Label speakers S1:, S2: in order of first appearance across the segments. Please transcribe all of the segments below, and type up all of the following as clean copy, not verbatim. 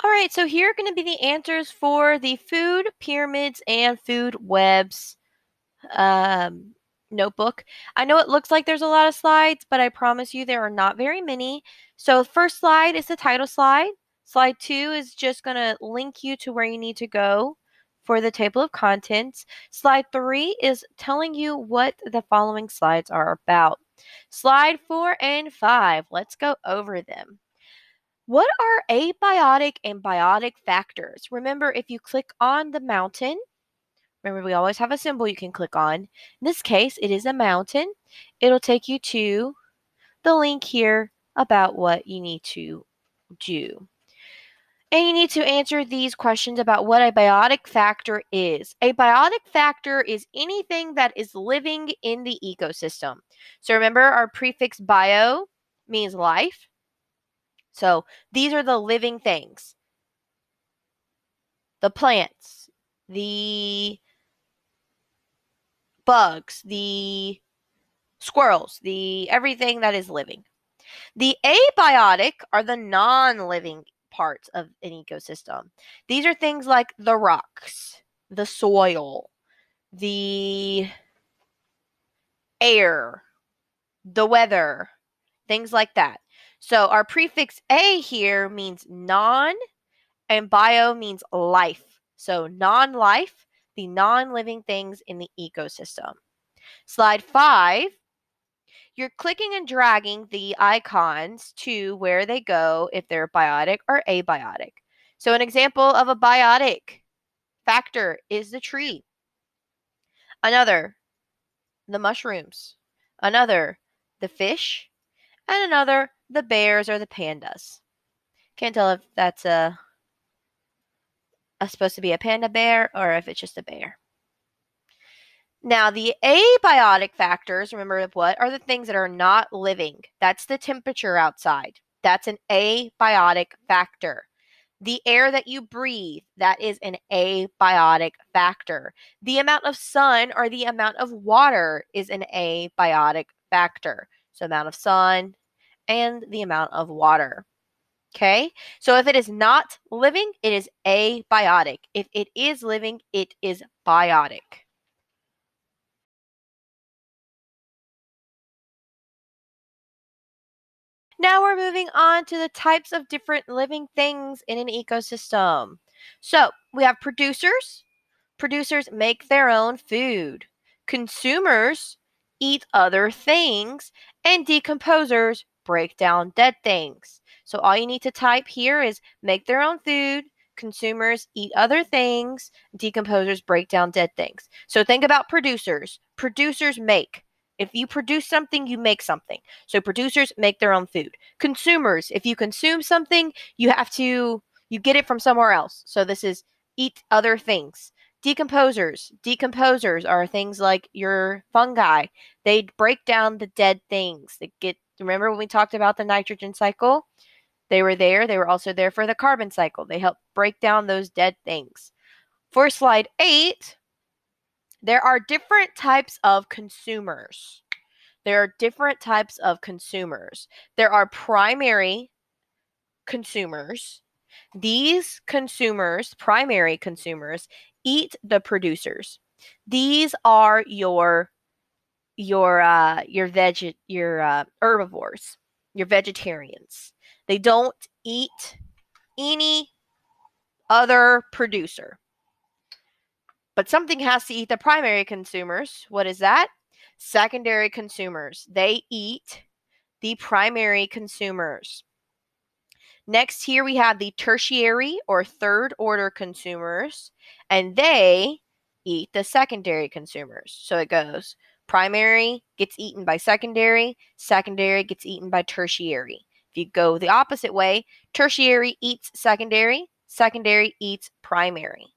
S1: All right, so here are going to be the answers for the food pyramids and food webs um, notebook. I know it looks like there's a lot of slides, but I promise you there are not very many. So first slide is the title slide. Slide 2 is just going to link you to where you need to go for the table of contents. Slide 3 is telling you what the following slides are about. Slide 4 and 5, let's go over them. What are abiotic and biotic factors? Remember, if you click on the mountain, remember we always have a symbol you can click on. In this case, it is a mountain. It'll take you to the link here about what you need to do. And you need to answer these questions about what a biotic factor is. A biotic factor is anything that is living in the ecosystem. So remember, our prefix bio means life. So these are the living things, the plants, the bugs, the squirrels, the everything that is living. The abiotic are the non-living parts of an ecosystem. These are things like the rocks, the soil, the air, the weather, things like that. So our prefix A here means non and bio means life. So non-life, the non-living things in the ecosystem. Slide 5, you're clicking and dragging the icons to where they go if they're biotic or abiotic. So an example of a biotic factor is the tree. Another, the mushrooms. Another, the fish. And another, the bears or the pandas. Can't tell if that's supposed to be a panda bear or if it's just a bear. Now, the abiotic factors, remember what, are the things that are not living. That's the temperature outside. That's an abiotic factor. The air that you breathe, that is an abiotic factor. The amount of sun or the amount of water is an abiotic factor. So, amount of sun and the amount of water. Okay? So, if it is not living, it is abiotic. If it is living, it is biotic. Now we're moving on to the types of different living things in an ecosystem. So we have producers. Producers make their own food. Consumers eat other things. And decomposers break down dead things. So all you need to type here is make their own food. Consumers eat other things. Decomposers break down dead things. So think about producers. Producers make. If you produce something, you make something. So producers make their own food. Consumers, if you consume something, you get it from somewhere else. So this is eat other things. Decomposers are things like your fungi. They break down the dead things. Remember when we talked about the nitrogen cycle? They were there. They were also there for the carbon cycle. They help break down those dead things. For slide 8, there are different types of consumers. There are different types of consumers. There are primary consumers. These consumers, primary consumers, eat the producers. These are your herbivores, your vegetarians. They don't eat any other producer. But something has to eat the primary consumers. What is that? Secondary consumers. They eat the primary consumers. Next, here we have the tertiary or third order consumers, and they eat the secondary consumers. So it goes primary gets eaten by secondary, secondary gets eaten by tertiary. If you go the opposite way, tertiary eats secondary, secondary eats primary.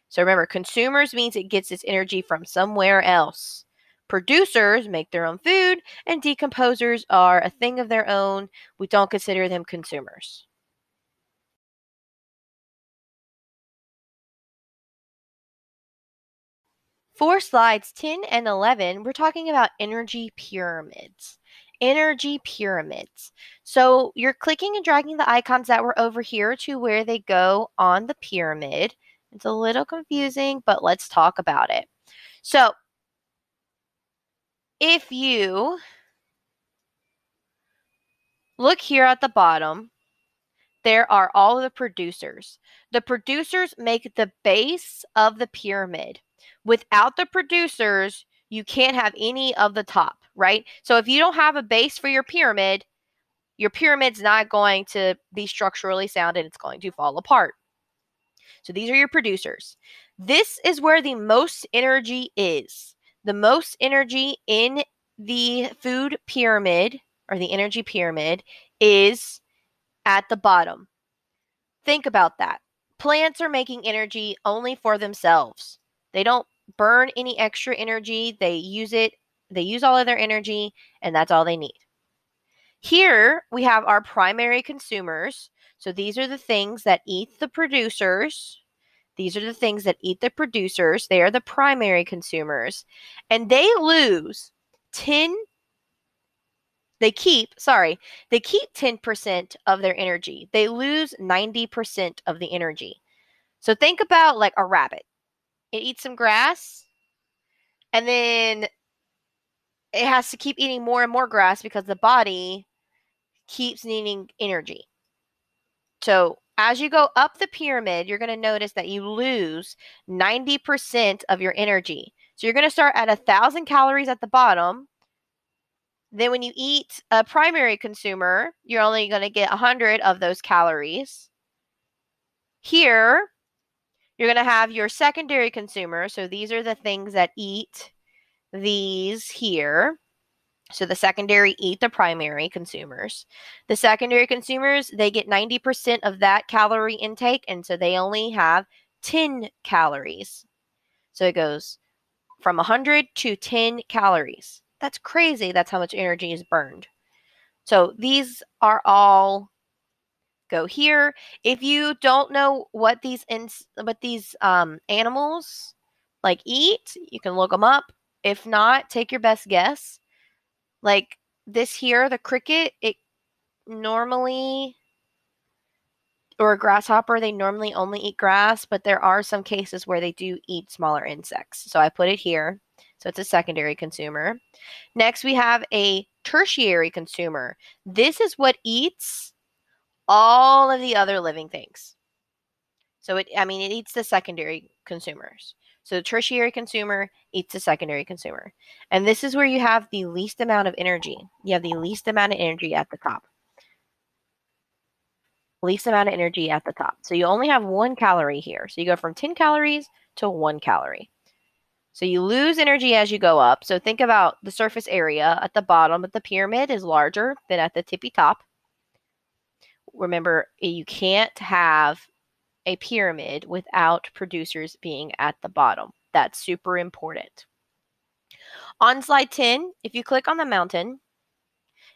S1: So remember, consumers means it gets its energy from somewhere else. Producers make their own food, and decomposers are a thing of their own. We don't consider them consumers. For slides 10 and 11, we're talking about energy pyramids. Energy pyramids. So you're clicking and dragging the icons that were over here to where they go on the pyramid. It's a little confusing, but let's talk about it. So if you look here at the bottom, there are all of the producers. The producers make the base of the pyramid. Without the producers, you can't have any of the top, right? So if you don't have a base for your pyramid's not going to be structurally sound and it's going to fall apart. So these are your producers. This is where the most energy is. The most energy in the food pyramid or the energy pyramid is at the bottom. Think about that. Plants are making energy only for themselves. They don't burn any extra energy. They use all of their energy, and that's all they need. Here we have our primary consumers. So these are the things that eat the producers. These are the things that eat the producers. They are the primary consumers. And they lose 10 they keep 10% of their energy. They lose 90% of the energy. So think about like a rabbit. It eats some grass and then it has to keep eating more and more grass because the body keeps needing energy. So as you go up the pyramid, you're going to notice that you lose 90% of your energy. So you're going to start at 1,000 calories at the bottom. Then when you eat a primary consumer, you're only going to get 100 of those calories. Here, you're going to have your secondary consumer. So these are the things that eat these here. So the secondary eat the primary consumers. The secondary consumers, they get 90% of that calorie intake, and so they only have 10 calories. So it goes from 100 to 10 calories. That's crazy. That's how much energy is burned. So these are all go here. If you don't know what these animals like eat, you can look them up. If not, take your best guess. Like this here, the cricket, it normally, or a grasshopper, they normally only eat grass, but there are some cases where they do eat smaller insects. So I put it here. So it's a secondary consumer. Next, we have a tertiary consumer. This is what eats all of the other living things. So it eats the secondary consumers. So the tertiary consumer eats the secondary consumer. And this is where you have the least amount of energy. You have the least amount of energy at the top. Least amount of energy at the top. So you only have 1 calorie here. So you go from 10 calories to 1 calorie. So you lose energy as you go up. So think about the surface area at the bottom of the pyramid is larger than at the tippy top. Remember, you can't have a pyramid without producers being at the bottom. That's super important. On slide 10, if you click on the mountain,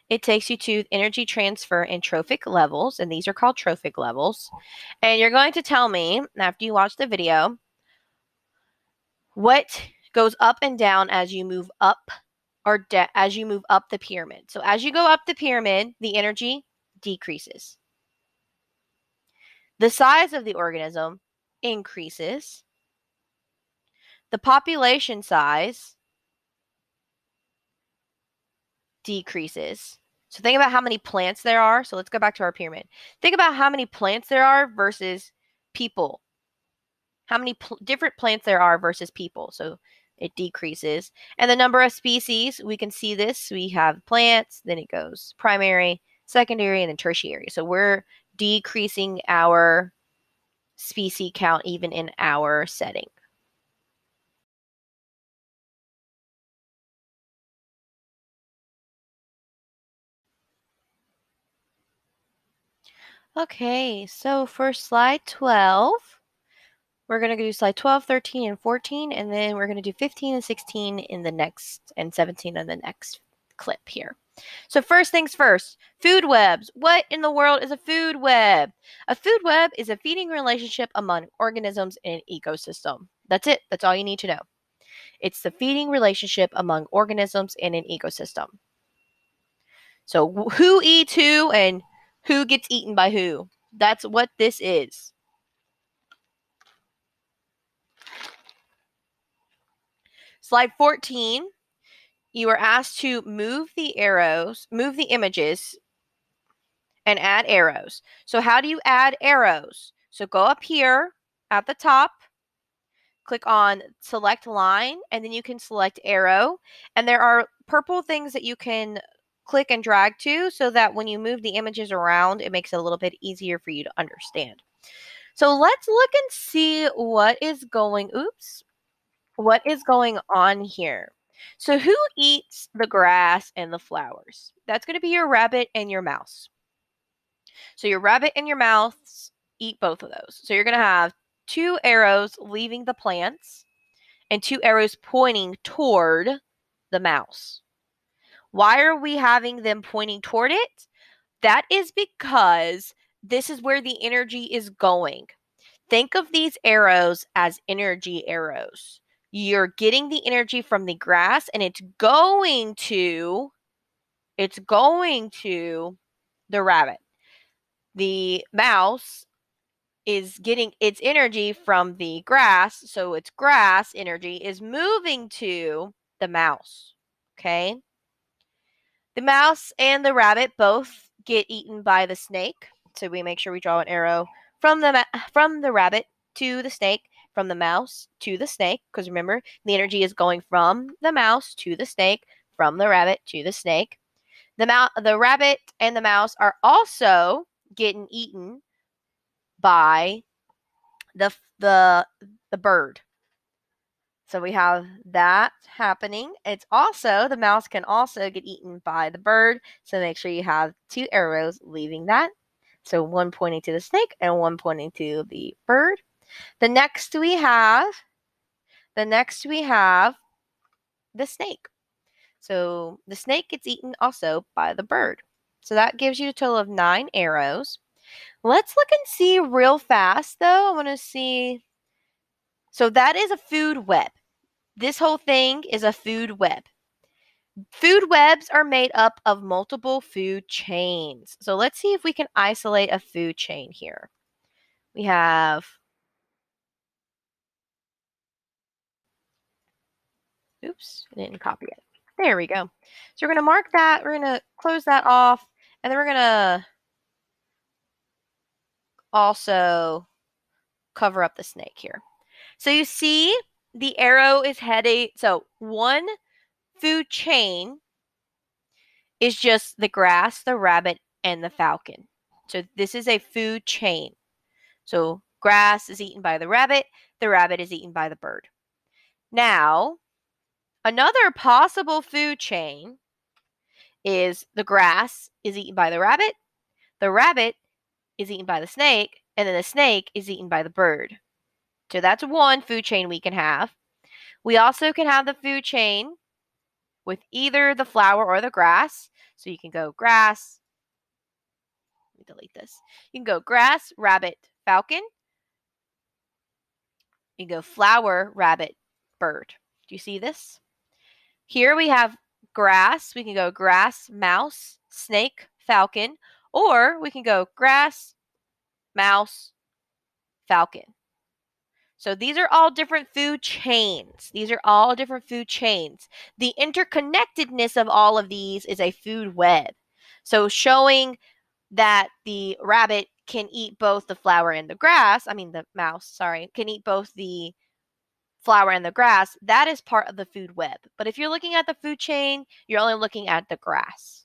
S1: it takes you to energy transfer and trophic levels, and these are called trophic levels. And you're going to tell me, after you watch the video, what goes up and down as you move up or as you move up the pyramid. So as you go up the pyramid, the energy decreases. The size of the organism increases. The population size decreases. So think about how many plants there are. So let's go back to our pyramid. Think about how many plants there are versus people. How many different plants there are versus people. So it decreases. And the number of species, we can see this. We have plants, then it goes primary, secondary, and then tertiary. So we're decreasing our species count even in our setting. Okay, so for slide 12, we're going to do slide 12, 13, and 14, and then we're going to do 15 and 16 in the next, and 17 in the next clip here. So first things first, food webs. What in the world is a food web? A food web is a feeding relationship among organisms in an ecosystem. That's it. That's all you need to know. It's the feeding relationship among organisms in an ecosystem. So who eats who and who gets eaten by who? That's what this is. Slide 14, you are asked to move the images and add arrows. So how do you add arrows? So go up here at the top, click on select line, and then you can select arrow. And there are purple things that you can click and drag to so that when you move the images around, it makes it a little bit easier for you to understand. So let's look and see what is going on here. So who eats the grass and the flowers? That's going to be your rabbit and your mouse. So your rabbit and your mouse eat both of those. So you're going to have 2 arrows leaving the plants and 2 arrows pointing toward the mouse. Why are we having them pointing toward it? That is because this is where the energy is going. Think of these arrows as energy arrows. You're getting the energy from the grass and it's going to the rabbit. The mouse is getting its energy from the grass, so its grass energy is moving to the mouse. Okay? The mouse and the rabbit both get eaten by the snake. So we make sure we draw an arrow from the rabbit to the snake, from the mouse to the snake, because remember, the energy is going from the mouse to the snake, from the rabbit to the snake. The rabbit and the mouse are also getting eaten by the bird. So we have that happening. It's also, the mouse can also get eaten by the bird. So make sure you have 2 arrows leaving that. So one pointing to the snake and one pointing to the bird. The next we have the snake. So the snake gets eaten also by the bird. So that gives you a total of 9 arrows. Let's look and see real fast though. I want to see. So that is a food web. This whole thing is a food web. Food webs are made up of multiple food chains. So let's see if we can isolate a food chain here. We have, oops, I didn't copy it. There we go. So we're going to mark that. We're going to close that off. And then we're going to also cover up the snake here. So you see the arrow is heading. So one food chain is just the grass, the rabbit, and the falcon. So this is a food chain. So grass is eaten by the rabbit is eaten by the bird. Now, another possible food chain is the grass is eaten by the rabbit is eaten by the snake, and then the snake is eaten by the bird. So that's one food chain we can have. We also can have the food chain with either the flower or the grass. So you can go grass. Let me delete this. You can go grass, rabbit, falcon. You can go flower, rabbit, bird. Do you see this? Here we have grass. We can go grass, mouse, snake, falcon, or we can go grass, mouse, falcon. So these are all different food chains. The interconnectedness of all of these is a food web. So showing that the rabbit can eat both the flower and the grass, the mouse, sorry, can eat both the flower and the grass, that is part of the food web. But if you're looking at the food chain, you're only looking at the grass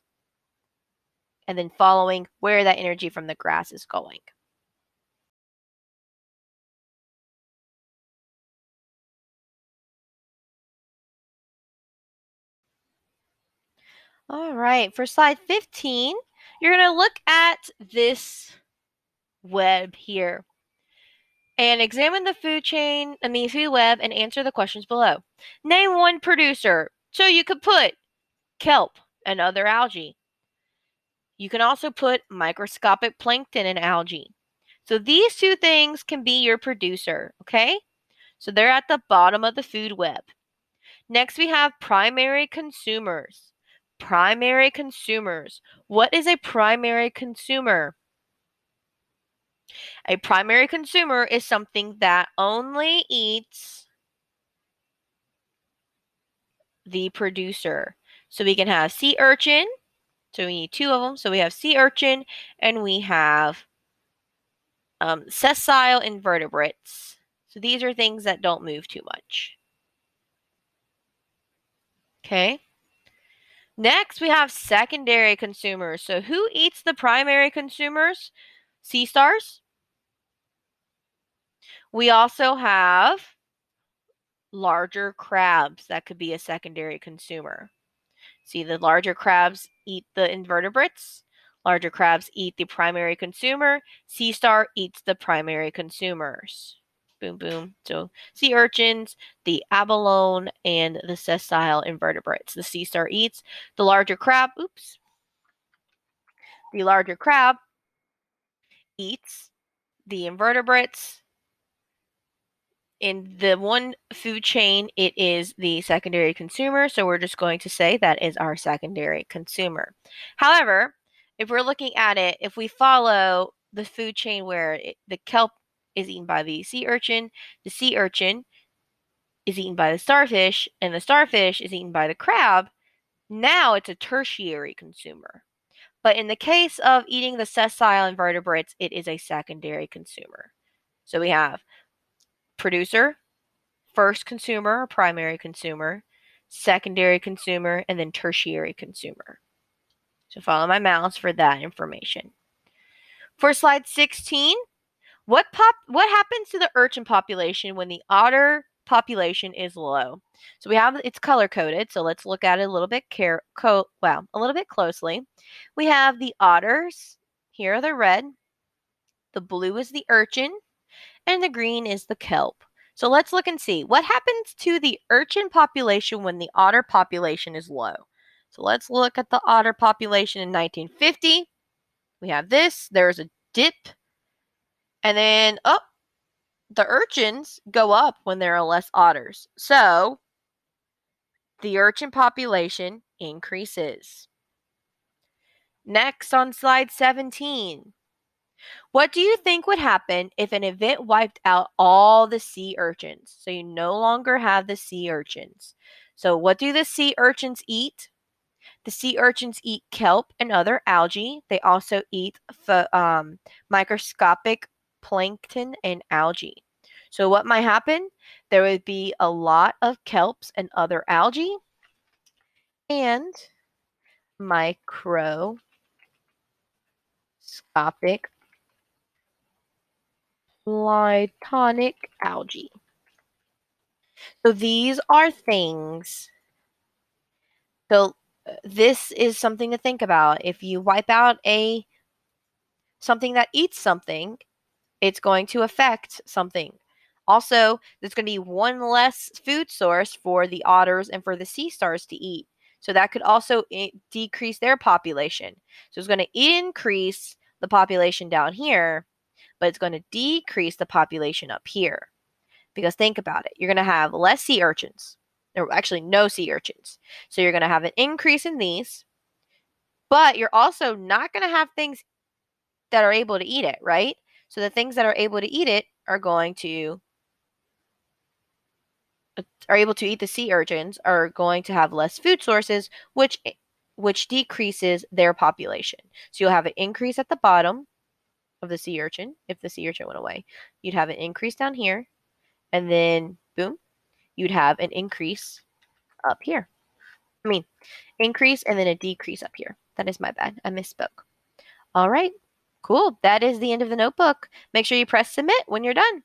S1: and then following where that energy from the grass is going. All right, for slide 15, you're going to look at this web here and examine the food chain and the food web and answer the questions below. Name one producer. So you could put kelp and other algae. You can also put microscopic plankton and algae. So these 2 things can be your producer, okay? So they're at the bottom of the food web. Next, we have primary consumers. Primary consumers. What is a primary consumer? A primary consumer is something that only eats the producer. So we can have sea urchin. So we need two of them. So we have sea urchin and we have sessile invertebrates. So these are things that don't move too much. Okay. Next, we have secondary consumers. So who eats the primary consumers? Sea stars. We also have larger crabs that could be a secondary consumer. See, the larger crabs eat the invertebrates. Larger crabs eat the primary consumer. Sea star eats the primary consumers. Boom, boom. So sea urchins, the abalone, and the sessile invertebrates. The sea star eats the larger crab. Oops. The larger crab eats the invertebrates. In the one food chain, it is the secondary consumer, so we're just going to say that is our secondary consumer. However, if we're looking at it, if we follow the food chain where the kelp is eaten by the sea urchin is eaten by the starfish, and the starfish is eaten by the crab, now it's a tertiary consumer. But in the case of eating the sessile invertebrates, it is a secondary consumer. So we have producer, first consumer or primary consumer, secondary consumer, and then tertiary consumer. So follow my mouse for that information. For slide 16, what happens to the urchin population when the otter population is low? So we have it's color coded, so let's look at it a little bit a little bit closely. We have the otters. Here are the red. The blue is the urchin, and the green is the kelp. So let's look and see what happens to the urchin population when the otter population is low. So let's look at the otter population in 1950. We have this. There's a dip. And then, the urchins go up when there are less otters. So the urchin population increases. Next on slide 17. What do you think would happen if an event wiped out all the sea urchins? So you no longer have the sea urchins. So what do the sea urchins eat? The sea urchins eat kelp and other algae. They also eat microscopic plankton and algae. So what might happen? There would be a lot of kelps and other algae and microscopic planktonic algae. So these are things. So this is something to think about. If you wipe out something that eats something, it's going to affect something. Also, there's going to be one less food source for the otters and for the sea stars to eat. So that could also decrease their population. So it's going to increase the population down here, but it's going to decrease the population up here. Because think about it, you're going to have less sea urchins, or actually no sea urchins. So you're going to have an increase in these, but you're also not going to have things that are able to eat it, right? So the things that are able to eat it are able to eat the sea urchins are going to have less food sources, which decreases their population. So you'll have an increase at the bottom of the sea urchin if the sea urchin went away. You'd have an increase down here, and then boom, you'd have an increase up here. I mean, increase and then a decrease up here. That is my bad. I misspoke. All right. Cool. That is the end of the notebook. Make sure you press submit when you're done.